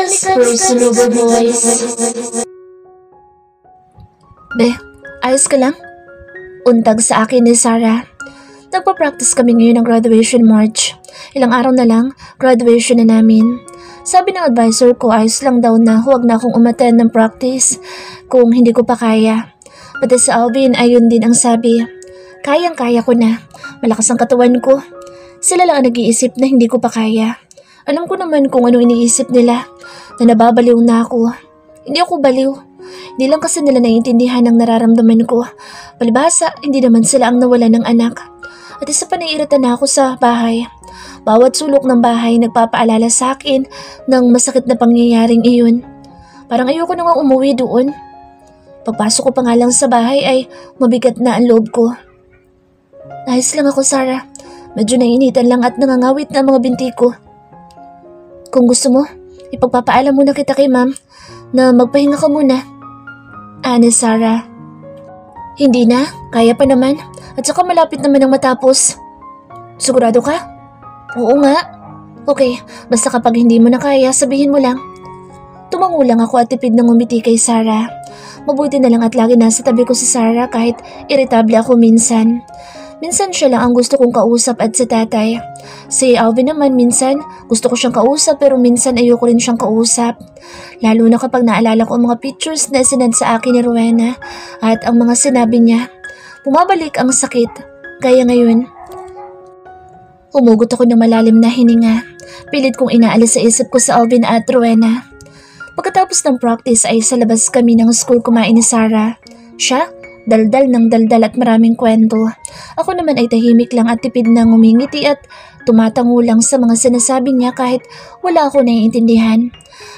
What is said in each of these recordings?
Mika's personal voice. Be, ayos ka lang? Untag sa akin ni Sarah. Nagpa-practice kami ngayon ng graduation march. Ilang araw na lang, graduation na namin. Sabi ng advisor ko, ayos lang daw na huwag na akong umattend ng practice kung hindi ko pa kaya. Pati sa Alvin, ayun din ang sabi. Kayang-kaya ko na. Malakas ang katawan ko. Sila lang ang nag-iisip na hindi ko pa kaya. Alam ko naman kung ano iniisip nila, na nababaliw na ako. Hindi ako baliw. Hindi lang kasi nila naiintindihan ang nararamdaman ko. Palibhasa, hindi naman sila ang nawala ng anak. At isa pa naiirita na ako sa bahay. Bawat sulok ng bahay nagpapaalala sa akin ng masakit na pangyayaring iyon. Parang ayoko na nga umuwi doon. Pagpasok ko pa nga lang sa bahay ay mabigat na ang loob ko. Ayos lang ako, Sarah. Medyo nainitan lang at nangangawit na ang mga binti ko. Kung gusto mo, ipagpapaalam muna kita kay ma'am na magpahinga ka muna. Sarah. Hindi na, kaya pa naman. At saka malapit naman ang matapos. Sigurado ka? Oo nga. Okay, basta kapag hindi mo na kaya, sabihin mo lang. Tumango lang ako at tipid ng umiti kay Sarah. Mabuti na lang at lagi nasa tabi ko si Sarah kahit iritable ako minsan. Minsan siya lang ang gusto kong kausap at si tatay. Si Alvin naman minsan gusto ko siyang kausap pero minsan ayoko rin siyang kausap. Lalo na kapag naalala ko ang mga pictures na sinad sa akin ni Rowena at ang mga sinabi niya. Bumabalik ang sakit. Kaya ngayon, humugot ako ng malalim na hininga. Pilit kong inaalis sa isip ko sa Alvin at Rowena. Pagkatapos ng practice ay sa labas kami ng school kumain ni Sarah. Siya, daldal ng daldal at maraming kwento. Ako naman ay tahimik lang at tipid na ngumingiti at tumatango lang sa mga sinasabi niya kahit wala ako naiintindihan.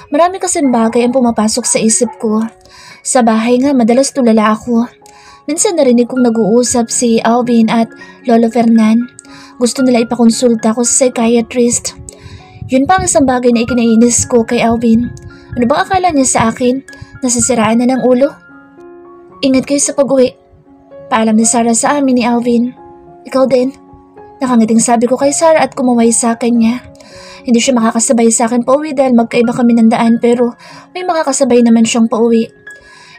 Marami kasing bagay ang pumapasok sa isip ko. Sa bahay nga madalas tulala ako. Minsan narinig kong nag-uusap si Alvin at Lolo Fernan. Gusto nila ipakonsulta ko sa psychiatrist. Yun pa ang isang bagay na ikinainis ko kay Alvin. Ano bang akala niya sa akin? Nasisiraan na ng ulo? Ingat kayo sa pag-uwi. Paalam ni Sarah sa amin ni Alvin. Ikaw din. Nakangiting sabi ko kay Sarah at kumaway sa akin niya. Hindi siya makakasabay sa akin pauwi dahil magkaiba kami ng daan pero may makakasabay naman siyang pauwi.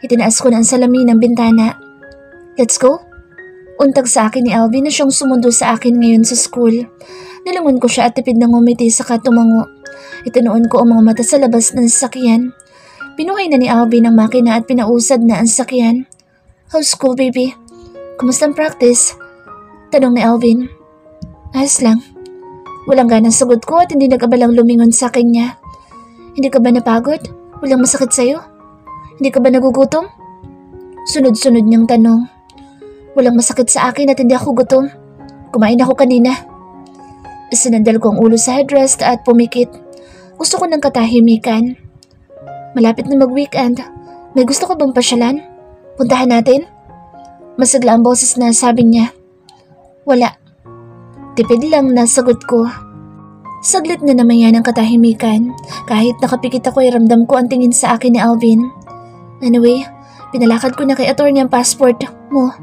Itinaas ko na ang salamin ng bintana. Let's go? Untag sa akin ni Alvin na siyang sumundo sa akin ngayon sa school. Nilangon ko siya at tipid ng ngumiti saka tumango. Itinuon ko ang mga mata sa labas ng sasakyan. Pinuhay na ni Alvin ang makina at pinausad na ang sasakyan. How's school, baby? Kumusta ang practice? Tanong ni Alvin. Ayos lang. Walang ganang sagot ko at hindi nag-abalang lumingon sa akin niya. Hindi ka ba napagod? Walang masakit sa'yo? Hindi ka ba nagugutom? Sunod-sunod niyang tanong. Walang masakit sa akin at hindi ako gutom. Kumain ako kanina. Sinandal ko ang ulo sa headrest at pumikit. Gusto ko ng katahimikan. Malapit na mag-weekend. May gusto ko bang pasyalan? Puntahan natin? Masigla ang boses na sabi niya. Wala. Tipid lang na sagot ko. Saglit na naman yan ang katahimikan. Kahit nakapikit ako ay ramdam ko ang tingin sa akin ni Alvin. Anyway, pinalakad ko na kay attorney ang passport mo.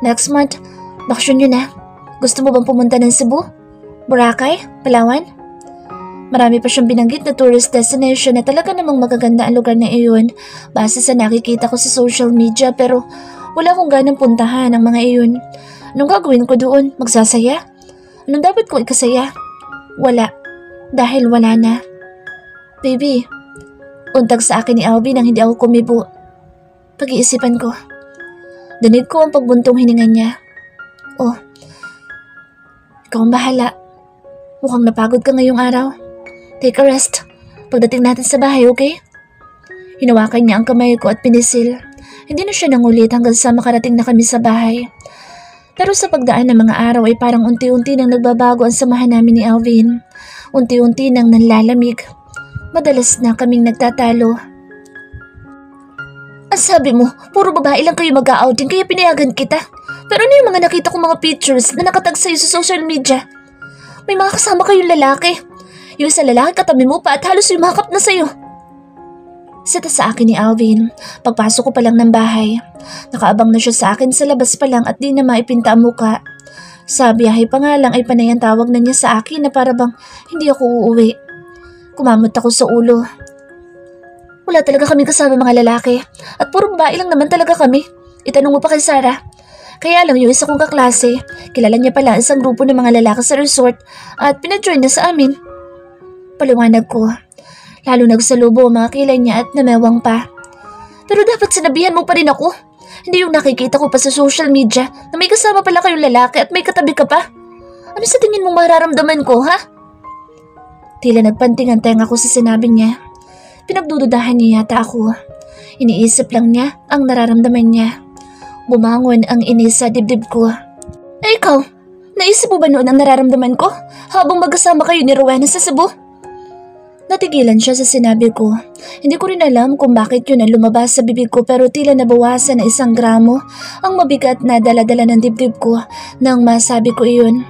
Next month, bakasyon nyo na. Gusto mo bang pumunta ng Cebu? Boracay? Palawan? Marami pa siyang binanggit na tourist destination na talaga namang magaganda ang lugar na iyon base sa nakikita ko sa social media pero wala akong ganang puntahan ang mga iyon. Anong gagawin ko doon? Magsasaya? Anong dapat ko ikasaya? Wala. Dahil wala na. Baby, untag sa akin ni Alvin nang hindi ako kumibo. Pag-iisipan ko. Dinig ko ang pagbuntong hininga niya. Oh, ikaw ang bahala. Mukhang napagod ka ngayong araw. Take a rest. Pagdating natin sa bahay, okay? Hinawakan niya ang kamay ko at pinisil. Hindi na siya nangulit hanggang sa makarating na kami sa bahay. Pero sa pagdaan ng mga araw ay parang unti-unti nang nagbabago ang samahan namin ni Alvin. Unti-unti nang nanlalamig. Madalas na kaming nagtatalo. Ang sabi mo, puro babae lang kayo mag-outing kaya pinayagan kita. Pero ano yung mga nakita kong mga pictures na nakatag sa'yo sa social media? May mga kasama kayong lalaki. Yung sa lalaki katabi mo pa at halos yumakap na sa'yo. Sita sa akin ni Alvin. Pagpasok ko pa lang ng bahay. Nakaabang na siya sa akin sa labas pa lang at di na maipinta ang muka. Sa biyahe pa nga lang ay panay ang tawag na niya sa akin na para bang hindi ako uuwi. Kumamot ako sa ulo. Wala talaga kami kasama mga lalaki at puro babae lang naman talaga kami. Itanong mo pa kay Sarah. Kaya lang yung isa kong kaklase, kilala niya pala isang grupo ng mga lalaki sa resort at pinajoin niya sa amin. Paliwanag ko. Lalo nagsalubo ang mga kilay niya at namewang pa. Pero dapat sinabihan mo pa rin ako. Hindi yung nakikita ko pa sa social media na may kasama pala kayong lalaki at may katabi ka pa. Ano sa tingin mong mararamdaman ko, ha? Tila nagpantingan tenga ko sa sinabi niya. Pinagdududahan niya yata ako. Iniisip lang niya ang nararamdaman niya. Bumangon ang inis sa dibdib ko. Eh ikaw, naisip mo ba noon ang nararamdaman ko habang magkasama kayo ni Rowena sa Cebu? Natigilan siya sa sinabi ko. Hindi ko rin alam kung bakit yun ang lumabas sa bibig ko pero tila nabawasan na 1 gramo ang mabigat na daladala ng dibdib ko nang masabi ko iyon.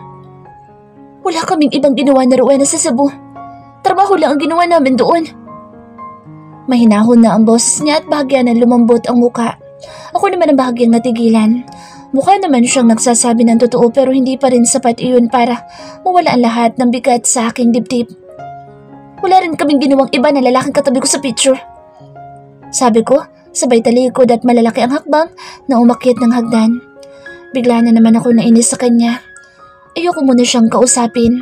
Wala kaming ibang ginawa na Rowena sa Cebu. Trabaho lang ang ginawa namin doon. Mahinahon na ang boses niya at bahagya na lumambot ang muka. Ako naman ang bahagyang natigilan. Mukha naman siyang nagsasabi ng totoo pero hindi pa rin sapat iyon para mawala ang lahat ng bigat sa aking dibdib. Wala rin kaming ginawang iba na lalaking katabi ko sa picture. Sabi ko, sabay talikod at malalaki ang hakbang na umakyat ng hagdan. Bigla na naman ako nainis sa kanya. Ayoko muna siyang kausapin.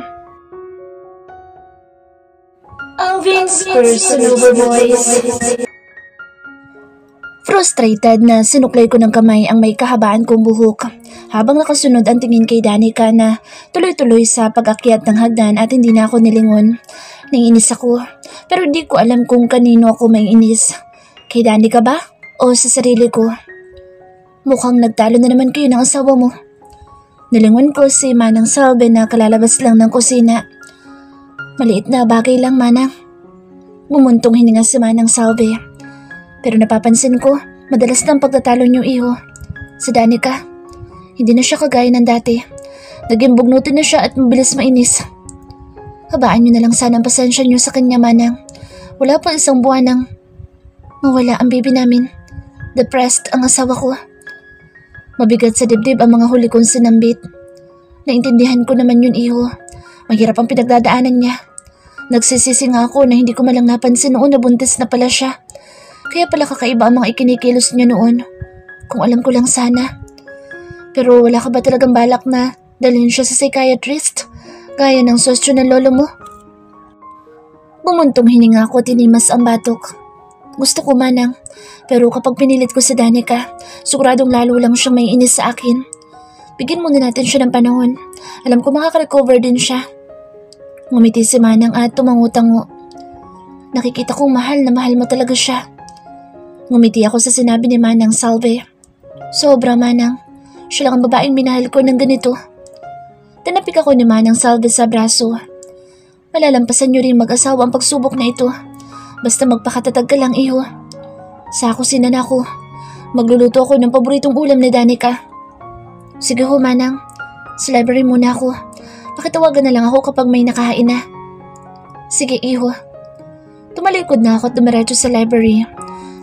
Ang Vince Personal Voice. Frustrated na sinuklay ko ng kamay ang may kahabaan kong buhok habang nakasunod ang tingin kay Danica na tuloy-tuloy sa pag-akyat ng hagdan at hindi na ako nilingon. Naiinis ako pero hindi ko alam kung kanino ako maiinis. Kay Danica ba o sa sarili ko? Mukhang nagtalo na naman kayo ng asawa mo. Nilingon ko si Manang Salve na kalalabas lang ng kusina. Maliit na bagay lang, Manang. Bumuntong hininga si Manang Salve. Pero napapansin ko, madalas na ang pagtatalo niyong iho. Sa Danica, hindi na siya kagaya ng dati. Naging bugnutin na siya at mabilis mainis. Habaan niyo na lang sana ang pasensya niyo sa kanya, Manang. Wala pa 1 buwan nang mawala ang baby namin. Depressed ang asawa ko. Mabigat sa dibdib ang mga huli kong sinambit. Naintindihan ko naman yun, iho. Mahirap ang pinagdadaanan niya. Nagsisisi nga ako na hindi ko malang napansin noon na buntis na pala siya. Kaya pala kakaiba ang mga ikinikilos niya noon. Kung alam ko lang sana. Pero wala ka ba talagang balak na dalhin siya sa psychiatrist? Gaya ng sostyo ng lolo mo? Bumuntong hininga ko at tinimas ang batok. Gusto ko, Manang. Pero kapag pinilit ko si Danica, siguradong lalo lang siyang may inis sa akin. Bigyan muna natin siya ng panahon. Alam ko makaka-recover din siya. Ngumiti si Manang at tumangutango. Nakikita kong mahal na mahal mo talaga siya. Ngumiti ako sa sinabi ni Manang Salve. Sobra, Manang. Siya lang ang babaeng minahal ko ng ganito. Tinapik ako ni Manang Salve sa braso. Malalampasan niyo rin mag-asawa ang pagsubok na ito. Basta magpakatatag ka lang, iho. Sa kusinan ako. Magluluto ako ng paboritong ulam ni Danica. Sige ho, Manang. Sa library muna ako. Pakitawagan na lang ako kapag may nakahain na. Sige, iho. Tumalikod na ako at dumiretso sa library.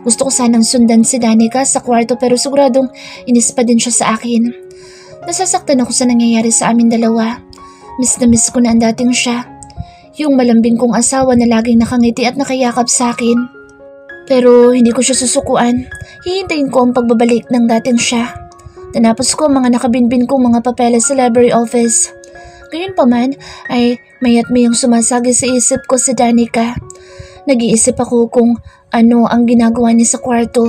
Gusto ko sanang sundan si Danica sa kwarto pero siguradong inis pa din siya sa akin. Nasasaktan ako sa nangyayari sa amin dalawa. Miss na miss ko na ang dating siya. Yung malambing kong asawa na laging nakangiti at nakayakap sa akin. Pero hindi ko siya susukuan. Hihintayin ko ang pagbabalik ng dating siya. Tinapos ko ang mga nakabinbin kong mga papeles sa library office. Ngayon pa man ay mayat mayang sumasagi sa isip ko si Danica. Nag-iisip ako kung ano ang ginagawa niya sa kwarto.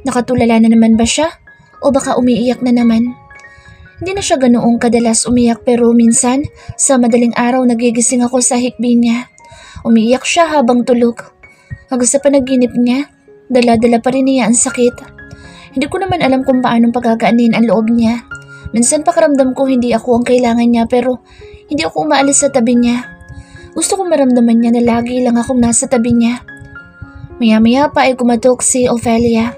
Nakatulala na naman ba siya? O baka umiiyak na naman? Hindi na siya ganoong kadalas umiyak pero minsan sa madaling araw nagigising ako sa hikbi niya. Umiiyak siya habang tulog. Hanggang sa panaginip niya, dala-dala pa rin niya ang sakit. Hindi ko naman alam kung paanong pagagaanin ang loob niya. Minsan pakiramdam ko hindi ako ang kailangan niya pero hindi ako umaalis sa tabi niya. Gusto ko maramdaman niya na lagi lang akong nasa tabi niya. Maya-maya pa ay kumatok si Ophelia.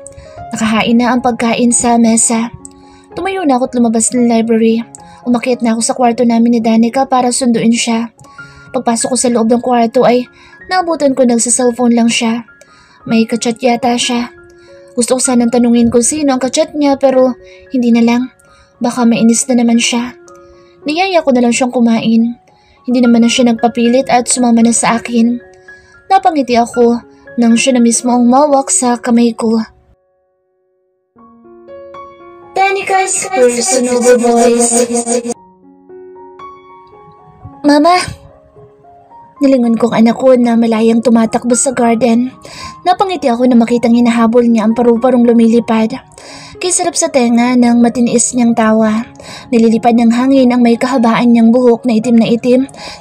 Nakahain na ang pagkain sa mesa. Tumayo na ako at lumabas ng library. Umakyat na ako sa kwarto namin ni Danica para sunduin siya. Pagpasok ko sa loob ng kwarto ay naabutan ko nagsa-cellphone lang siya. May kachat yata siya. Gusto ko sanang tanungin kung sino ang kachat niya pero hindi na lang. Baka mainis na naman siya. Niyaya ko na lang siyang kumain. Hindi naman na siya nagpapilit at sumama na sa akin. Napangiti ako nang siya na mismo ang mawak sa kamay ko. Danika's personal voice. Mama! Nilingon kong anak ko na malayang tumatakbo sa garden. Napangiti ako na makitang hinahabol niya ang paru-parong lumilipad. Kisarap sa tenga ng matiniis niyang tawa. Nililipad ng hangin ang may kahabaan niyang buhok na itim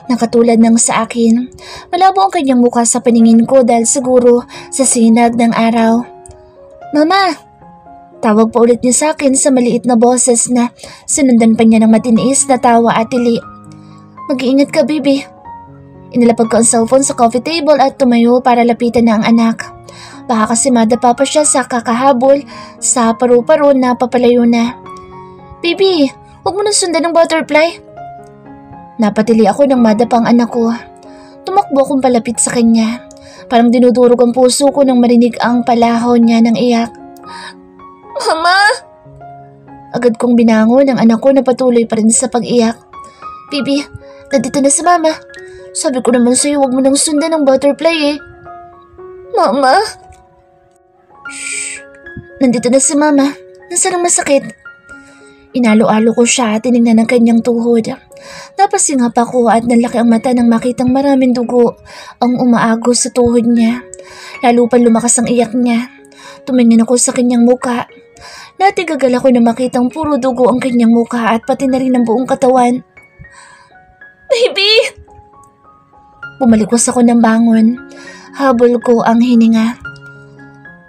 na katulad ng sa akin. Malabo ang kanyang mukha sa paningin ko dahil siguro sa sinag ng araw. Mama! Tawag pa ulit niya sa akin sa maliit na boses na sinundan pa niya ng matiniis na tawa at tili. Mag-iingat ka, baby. Inilapag ko ang cellphone sa coffee table at tumayo para lapitan na ang anak. Baka kasi madapa pa siya sa kakahabol sa paru-paro na papalayo na. Baby, huwag mo nang sundan ng butterfly. Napatili ako nang madapa ang anak ko. Tumakbo akong palapit sa kanya. Parang dinudurog ang puso ko nang marinig ang palahaw niya ng iyak. Mama! Agad kong binangon ang anak ko na patuloy pa rin sa pag-iyak. Baby, nandito na si Mama. Sabi ko naman sa'yo, huwag mo nang sundan ng butterfly eh. Mama? Shh. Nandito na si Mama. Nasaan ang masakit? Inalo-alo ko siya at tinignan ang kanyang tuhod. Napasingap ako at nalaki ang mata nang makitang maraming dugo ang umaagos sa tuhod niya. Lalo pa lumakas ang iyak niya. Tumingin ako sa kanyang muka. Natigagal ako na makitang puro dugo ang kanyang muka at pati na rin ang buong katawan. Baby! Bumalikwas ako ng bangon. Habol ko ang hininga.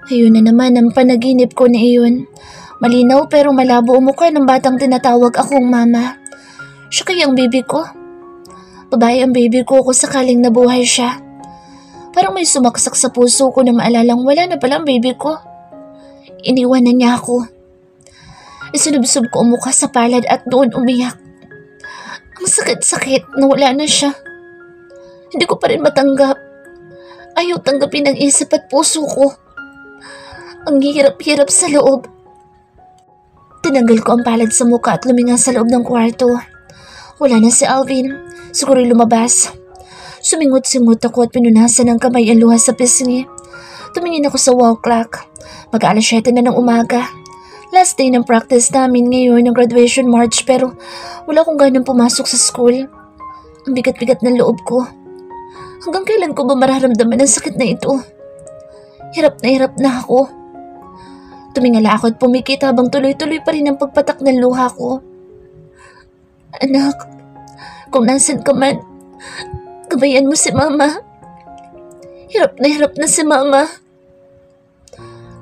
Ayun na naman ang panaginip ko na iyon. Malinaw pero malabo ang mukha ng batang tinatawag akong mama. Siya kaya ang baby ko? Babae ang baby ko kung sakaling nabuhay siya. Parang may sumaksak sa puso ko na maalalang wala na pala ang baby ko. Iniwan na niya ako. Isinubsob ko ang mukha sa palad at doon umiyak. Ang sakit-sakit na wala na siya. Hindi ko pa rin matanggap. Ayaw tanggapin ang isip at puso ko. Ang hirap-hirap sa loob. Tinanggal ko ang palad sa mukha at luminga sa loob ng kwarto. Wala na si Alvin. Siguro lumabas. Sumingot-singot ako at pinunasan ng kamay ang luha sa pisngi. Tumingin ako sa wall clock. Mag-aalas 7 na ng umaga. Last day ng practice namin ngayon ng graduation march pero wala akong ganang pumasok sa school. Ang bigat-bigat ng loob ko. Hanggang kailan ko ba mararamdaman ang sakit na ito? Hirap na ako. Tumingala ako at pumikit habang tuloy-tuloy pa rin ang pagpatak ng luha ko. Anak, kung nasan ka man, gabayan mo si Mama. Hirap na si Mama.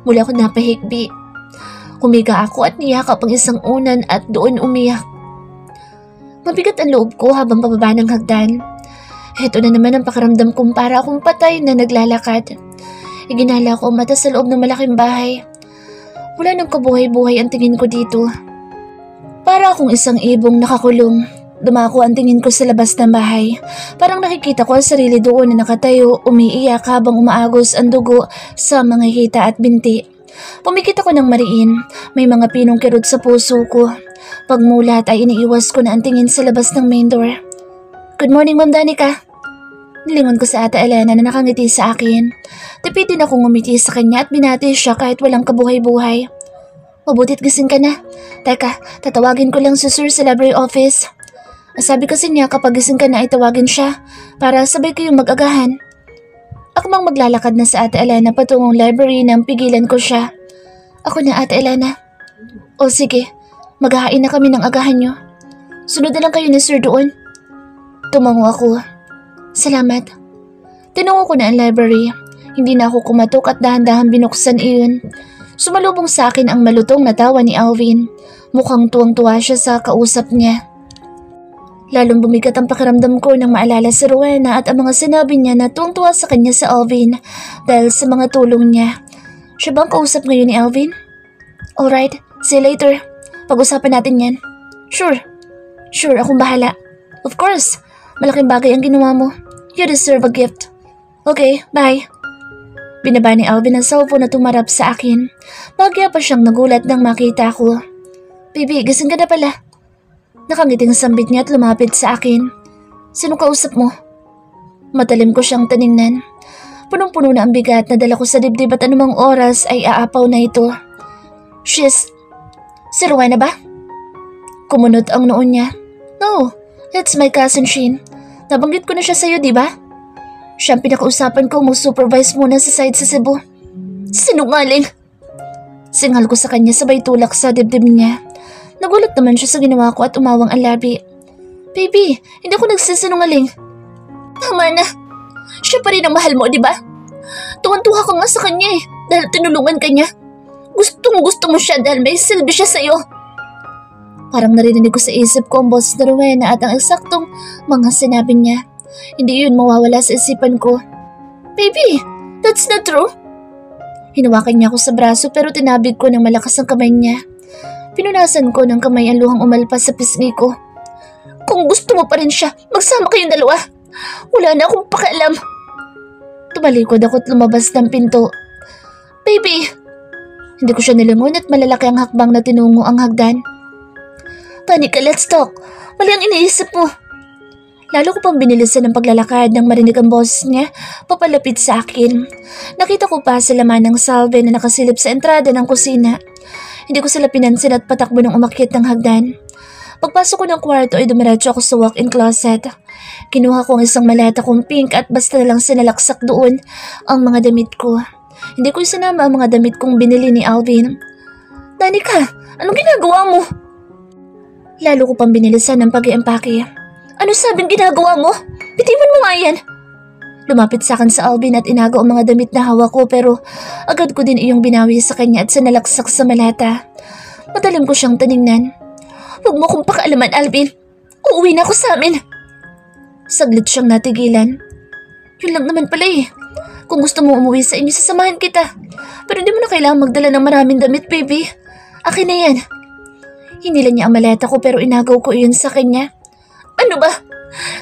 Mula ako napahigbi. Humiga ako at niyakap ang isang unan at doon umiyak. Mabigat ang loob ko habang pababa ng hagdan. Heto na naman ang pakiramdam kong para akong patay na naglalakad. Iginala ko ang mata sa loob ng malaking bahay. Wala nang kabuhay-buhay ang tingin ko dito. Para akong isang ibong nakakulong. Dumako ang tingin ko sa labas ng bahay. Parang nakikita ko ang sarili doon na nakatayo, umiiyak habang umaagos ang dugo sa mga hita at binti. Pumikit ako ng mariin. May mga pinong kirot sa puso ko. Pagmulat ay iniiwas ko na ang tingin sa labas ng main door. Good morning, Ma'am Danica. Nilingon ko sa Ate Elena na nakangiti sa akin. Tipitin akong ngumiti sa kanya at binati siya kahit walang kabuhay-buhay. Mabutit gising ka na. Teka, tatawagin ko lang si Sir sa library office. Sabi kasi niya kapag gising ka na ay tawagin siya para sabay kayong mag-agahan. Ako mang maglalakad na sa Ate Elena patungong library nang pigilan ko siya. Ako na, Ate Elena. O sige, maghahain na kami ng agahan nyo. Sunod na lang kayo ni Sir doon. Tumango ako. Salamat. Tinungo ko na ang library. Hindi na ako kumatok at dahan-dahan binuksan iyon. Sumalubong sa akin ang malutong na tawa ni Alvin. Mukhang tuwang-tuwa siya sa kausap niya. Lalong bumigat ang pakiramdam ko nang maalala si Rowena at ang mga sinabi niya na tuwang-tuwa sa kanya sa Alvin dahil sa mga tulong niya. Siya bang kausap ngayon ni Alvin? Alright, see you later. Pag-usapan natin yan. Sure, akong bahala. Of course, malaking bagay ang ginawa mo. You deserve a gift. Okay, bye. Binaba ni Alvin ang cellphone na tumarap sa akin. Bagya pa siyang nagulat nang makita ko. Baby, gising ka na pala. Nakangiting sambit niya at lumapit sa akin. Sino kausap mo? Matalim ko siyang tiningnan. Punong-puno na ang bigat na dala ko sa dibdib at anumang oras ay aapaw na ito. Si Rowena ba? Kumunot ang noon niya. No, it's my cousin Shin. Nabanggit ko na siya sa'yo, di ba? Siya ang pinakausapan ko mag-supervise muna sa site sa Cebu. Sinungaling! Singhal ko sa kanya sabay tulak sa dibdib niya. Nagulat naman siya sa ginawa ko at umawang ang labi. Baby, hindi ako nagsisinungaling. Tama na. Siya pa rin ang mahal mo, di ba? Tuwan-tuwa ka nga sa kanya dahil tinulungan ka niya. Gustong-gusto mo siya dahil may silbi siya sa'yo. Parang narinig ko sa isip ko ang boses na Rowena at ang eksaktong mga sinabi niya. Hindi yun mawawala sa isipan ko. Baby, that's not true. Hinawakan niya ako sa braso pero tinabig ko ng malakas ang kamay niya. Pinunasan ko ng kamay ang luhang umalpas sa pisngi ko. Kung gusto mo pa rin siya, magsama kayong dalawa. Wala na akong pakialam. Tumalikod ako at lumabas ng pinto. Baby! Hindi ko siya nilingon at malalaki ang hakbang na tinungo ang hagdan. Tanika, let's talk. Mali ang iniisip mo. Lalo ko pang binilisan ng paglalakad nang marinig ang boses niya papalapit sa akin. Nakita ko pa sa laman ng salve na nakasilip sa entrada ng kusina. Hindi ko sila pinansin at patakbo ng umakyat ng hagdan. Pagpasok ko ng kwarto ay dumiretso ako sa walk-in closet. Kinuha ko ang isang maleta kong pink at basta na lang sinalaksak doon ang mga damit ko. Hindi ko isinama ang mga damit kong binili ni Alvin. Danica, anong ginagawa mo? Lalo ko pang binilisan ng pag-iempake. Ano sabing ginagawa mo? Bitiwan mo nga yan. Lumapit sa akin sa Alvin at inago ang mga damit na hawak ko pero agad ko din iyong binawi sa kanya at sinalaksak sa maleta. Madalim ko siyang tiningnan. Huwag mo kong pakialaman, Alvin. Uuwi na ako sa amin. Saglit siyang natigilan. Yun lang naman pala eh. Kung gusto mo umuwi sa inyo, sasamahan kita. Pero hindi mo na kailangan magdala ng maraming damit, baby. Akin na yan. Hinila niya ang maleta ko pero inagaw ko iyon sa kanya. Ano ba?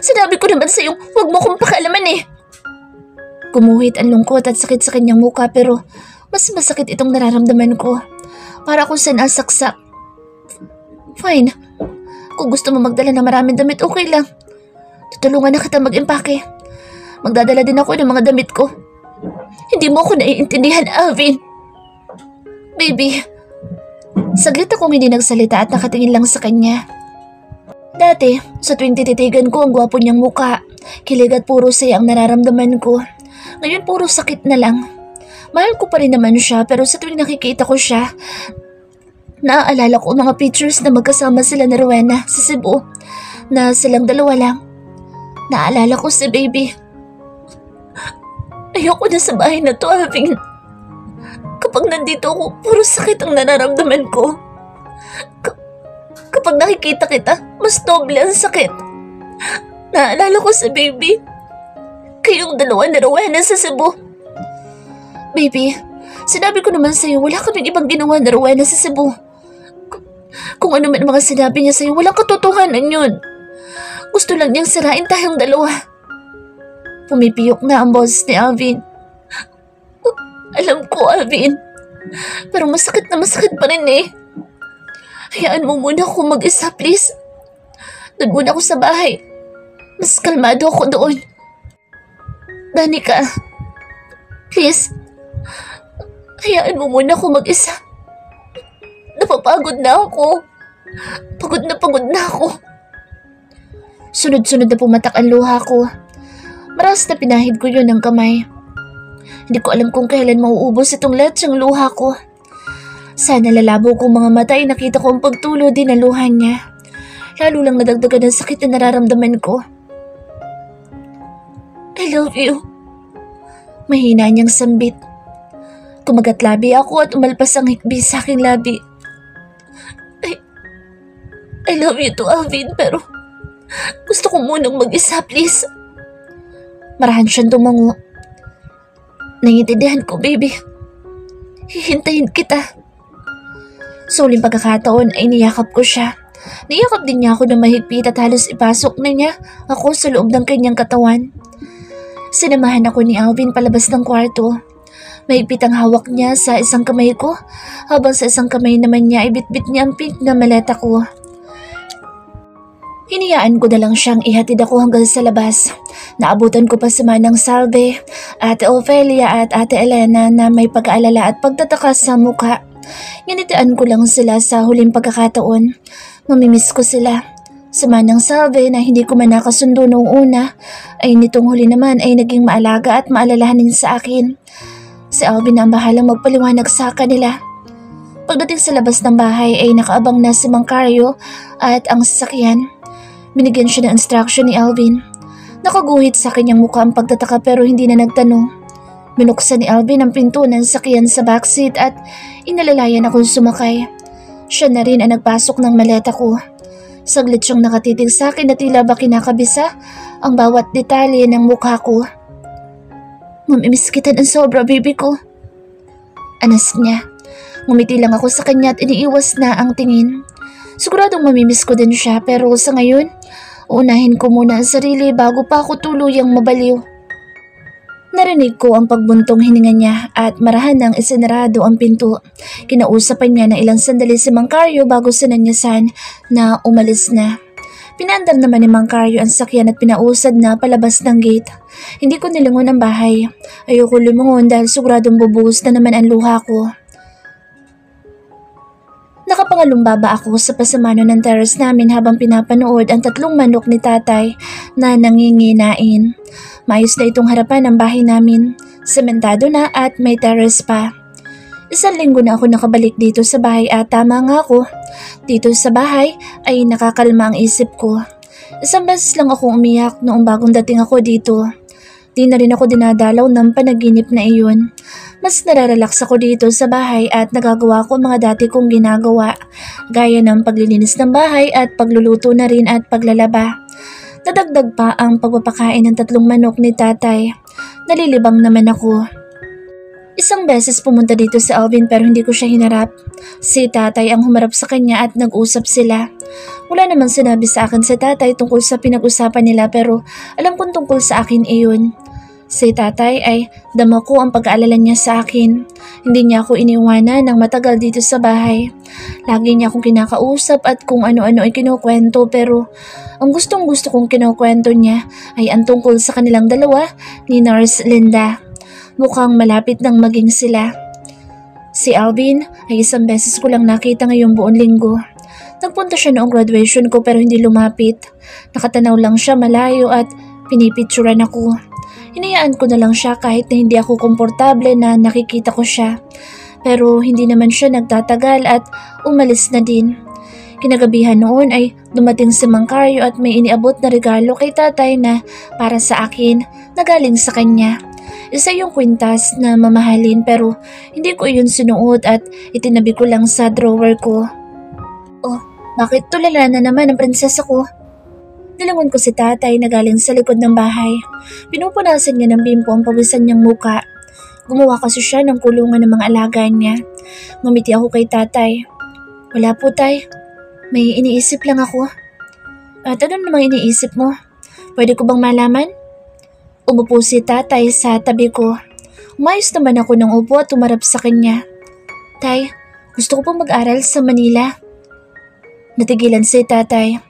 Sinabi ko naman sa'yo, huwag mo kong pakialaman eh. Gumuhit ang lungkot at sakit sa kanyang muka pero mas masakit itong nararamdaman ko. Para akong sinasaksak. Fine. Kung gusto mo magdala ng maraming damit, okay lang. Tutulungan na kita mag-impake. Magdadala din ako ng mga damit ko. Hindi mo ako naiintindihan, Alvin. Baby. Saglit akong hindi nagsalita at nakatingin lang sa kanya. Dati, sa tuwing tititigan ko ang gwapo niyang muka, kilig at puro saya ang nararamdaman ko. Ngayon puro sakit na lang. Mahal ko pa rin naman siya pero sa tuwing nakikita ko siya, naaalala ko ang mga pictures na magkasama sila na Rowena sa Cebu, na silang dalawa lang. Naalala ko si baby. Ayoko na sa bahay na to, Alvin. Kapag nandito ako, puro sakit ang nararamdaman ko. Kapag nakikita kita, mas doble ang sakit. Naalala ko sa baby. Kayong dalawa na Rowena sa Cebu. Baby, sinabi ko naman sa'yo, wala kaming ibang ginawa na Rowena sa Cebu. Kung ano man mga sinabi niya sa'yo, walang katotohanan yun. Gusto lang niyang sirain tayong dalawa. Pumipiyok na ang boses ni Alvin. Alam ko, Alvin. Pero masakit na masakit pa rin eh. Hayaan mo muna ako mag-isa, please. Doon muna ako sa bahay. Mas kalmado ako doon. Danica, please. Hayaan mo muna ako mag-isa. Napapagod na ako. Pagod na ako. Sunod-sunod na pumatak ang luha ko. Maras na pinahid ko yun ng kamay. Hindi ko alam kung kailan mauubos itong letsang luha ko. Sana lalabo kong mga mata ay nakita ko ang pagtulo din ng luha niya. Lalo lang nadagdagan ng sakit na nararamdaman ko. I love you. Mahina niyang sambit. Kumagat labi ako at umalpas ang hikbi sa aking labi. I love you too, Alvin, pero gusto ko munang mag-isa, please. Marahan siyang tumango. Naiintindihan ko, baby. Hihintayin kita. Sa uling pagkakataon ay niyakap ko siya. Niyakap din niya ako na mahigpit at halos ipasok na niya ako sa loob ng kanyang katawan. Sinamahan ako ni Alvin palabas ng kwarto. Mahigpit ang hawak niya sa isang kamay ko, habang sa isang kamay naman niya ay bitbit niya ang pink na maleta ko. Iniyaan ko na lang siyang ihatid ako hanggang sa labas. Naabutan ko pa si Manang Salve, Ate Ophelia at Ate Elena na may pag-aalala at pagtataka sa mukha. Nginitian ko lang sila sa huling pagkakataon. Mamimiss ko sila. Si Manang Salve na hindi ko man nakasundo noong una, ay nitong huli naman ay naging maalaga at maalalahanin sa akin. Si Alvin ang bahalang magpaliwanag sa kanila. Pagdating sa labas ng bahay ay nakaabang na si Mang Carlo at ang sasakyan. Binigyan siya ng instruction ni Alvin. Nakaguhit sa kanyang mukha ang pagtataka pero hindi na nagtanong. Binuksan ni Alvin ang pinto ng sasakyan sa backseat at inalalayan akong sumakay. Siya na rin ang nagpasok ng maleta ko. Saglit siyang nakatitig sa akin na tila ba kinakabisa ang bawat detalye ng mukha ko. Mamimiss kita ng sobra, baby ko. Anas niya. Ngumiti lang ako sa kanya at iniiwas na ang tingin. Siguradong mamimiss ko din siya pero sa ngayon, uunahin ko muna ang sarili bago pa ako tuluyang mabaliw. Narinig ko ang pagbuntong hininga niya at marahan nang isinarado ang pinto. Kinausapan niya na ilang sandali si Mang Carlo bago sinanyasan na umalis na. Pinaandar naman ni Mang Carlo ang sakyan at pinausad na palabas ng gate. Hindi ko nilingon ang bahay. Ayoko lumungon dahil siguradong bubuhos na naman ang luha ko. Nakapangalumbaba ako sa pasamano ng terrace namin habang pinapanood ang 3 manok ni tatay na nanginginain. Maayos na itong harapan ng bahay namin. Sementado na at may terrace pa. 1 linggo na ako nakabalik dito sa bahay at tama nga ako. Dito sa bahay ay nakakalma ang isip ko. 1 beses lang ako umiyak noong bagong dating ako dito. Di na rin ako dinadalaw ng panaginip na iyon. Mas nararelax ako dito sa bahay at nagagawa ko mga dati kong ginagawa, gaya ng paglilinis ng bahay at pagluluto na rin at paglalaba. Nadagdag pa ang pagpapakain ng 3 manok ni tatay. Nalilibang naman ako. 1 beses pumunta dito si Alvin pero hindi ko siya hinarap. Si tatay ang humarap sa kanya at nag-usap sila. Wala naman sinabi sa akin si tatay tungkol sa pinag-usapan nila pero alam kong tungkol sa akin iyon. Si tatay ay dama ko ang pag-aalala niya sa akin. Hindi niya ako iniwanan ng matagal dito sa bahay. Lagi niya akong kinakausap at kung ano-ano ay kinukwento pero ang gustong-gusto kong kinukwento niya ay ang tungkol sa kanilang dalawa ni Nurse Linda. Mukhang malapit nang maging sila. Si Alvin ay 1 beses ko lang nakita ngayong buong linggo. Nagpunta siya noong graduation ko pero hindi lumapit. Nakatanaw lang siya malayo at pinipicturan ako. Hinayaan ko na lang siya kahit na hindi ako komportable na nakikita ko siya. Pero hindi naman siya nagtatagal at umalis na din. Kinagabihan noon ay dumating si Mang Carlo at may iniabot na regalo kay tatay na para sa akin na galing sa kanya. Isa yung kwintas na mamahalin pero hindi ko yun sinuot at itinabi ko lang sa drawer ko. Oh, bakit tulala na naman ang prinsesa ko? Nilangon ko si tatay na galing sa likod ng bahay. Pinupunasan niya ng bimpo ang pawisan niyang muka. Gumawa kasi siya ng kulungan ng mga alaga niya. Ngumiti ako kay tatay. Wala po tay. May iniisip lang ako. At ano namang iniisip mo? Pwede ko bang malaman? Umupo si tatay sa tabi ko. Umayos naman ako ng upo at tumarap sa kanya. Tay, gusto ko pong mag-aral sa Manila. Natigilan si tatay.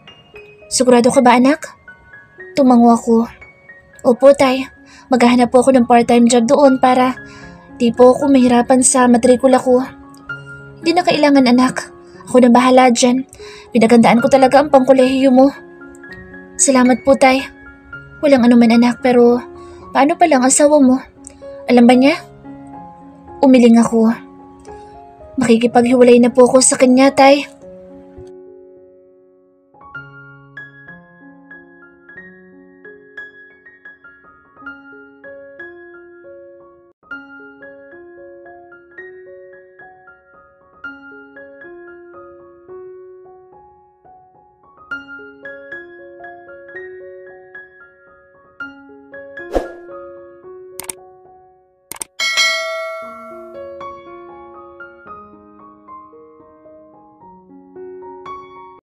Sigurado ka ba anak? Tumango ako. Opo tay, maghahanap po ako ng part-time job doon para di po ako mahirapan sa matrikula ko. Hindi na kailangan anak. Ako na bahala dyan. Pinagandaan ko talaga ang pangkolehiyo mo. Salamat po tay. Walang anuman anak pero paano pa lang asawa mo? Alam ba niya? Umiling ako. Makikipaghiwalay na po ako sa kanya tay.